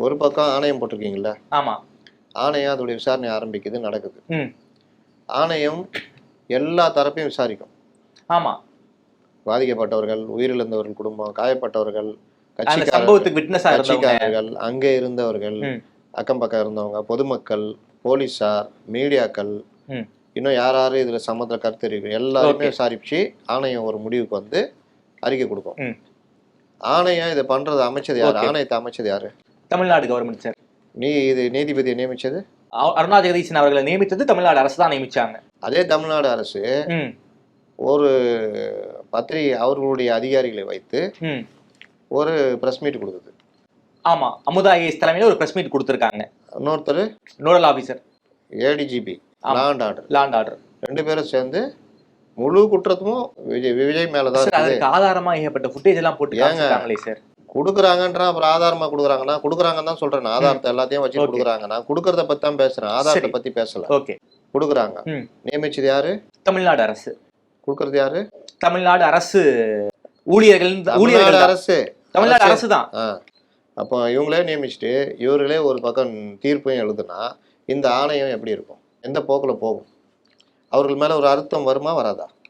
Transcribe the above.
ஒரு பக்கம் ஆணையம் போட்டிருக்கீங்களா? ஆமா. ஆணையம் அதோடைய விசாரணை ஆரம்பிக்குது, நடக்குது. ம். ஆணையம் எல்லா தரப்பையும் விசாரிக்கும். ஆமா. பாதிக்கப்பட்டவர்கள், உயிரிழந்தவர்கள் குடும்பம், காயப்பட்டவர்கள், அந்த சம்பவத்துக்கு விட்னஸா இருந்தவங்க, கட்சிக்காரர்கள், அங்கே இருந்தவர்கள், அக்கம் பக்கம் இருந்தவங்க, பொதுமக்கள், போலீஸார், மீடியாக்கள், இன்னும் யார் யாரு இதுல சம்மந்த கருத்து இருக்கு எல்லாருமே விசாரிச்சு ஆணையம் ஒரு முடிவுக்கு வந்து அறிக்கை கொடுக்கும். ஆணையம் இதை பண்றது அமைச்சது யாரு? ஆணையத்தை அமைச்சது யாரு? Tamil Nadu government sir. இது நீதிபதியை நியமிச்சது அருணா ஜெகதீசன் அவர்களை நியமித்தது தமிழ்நாடு அரசு தான் நியமிச்சாங்க. அதே தமிழ்நாடு அரசு ஒரு பத்திரிகை அவர்களுடைய அதிகாரிகளை வைத்து ஒரு பிரஸ் மீட் கொடுக்குது. ஆமா, அமுதா ஐஏஎஸ் தலைமையில ஒரு பிரஸ் மீட் கொடுத்திருக்காங்க. இன்னொருத்தர் nodal officer, ADGP, law and order, 2 பேரும் சேர்ந்து முழு குற்றத்தும் விஜய் மேலதான். அதுக்கு ஆதாரமா ஏகப்பட்ட ஃபுட்டேஜ் எல்லாம் போட்டு காமிச்சாங்களே சார். கொடுக்குறாங்கன்றா அப்புறம் ஆதாரமா கொடுக்குறாங்கன்னா கொடுக்குறாங்கன்னு தான் சொல்றேன். ஆதாரத்தை எல்லாத்தையும் வச்சு கொடுக்குறாங்க. நான் கொடுக்கறத பத்தி தான் பேசுறேன், ஆதாரத்தை பத்தி பேசல. ஓகே, கொடுக்குறாங்க. நியமிச்சது யாரு? தமிழ்நாடு அரசு. கொடுக்கறது யாரு? தமிழ்நாடு அரசு ஊழியர்கள். அரசு தமிழ்நாடு அரசு தான். அப்போ இவங்களே நியமிச்சுட்டு இவர்களே ஒரு பக்கம் தீர்ப்பையும் எழுதுனா இந்த ஆணையம் எப்படி இருக்கும்? எந்த போக்குல போகும்? அவர்கள் மேல ஒரு அர்த்தம் வருமா வராதா?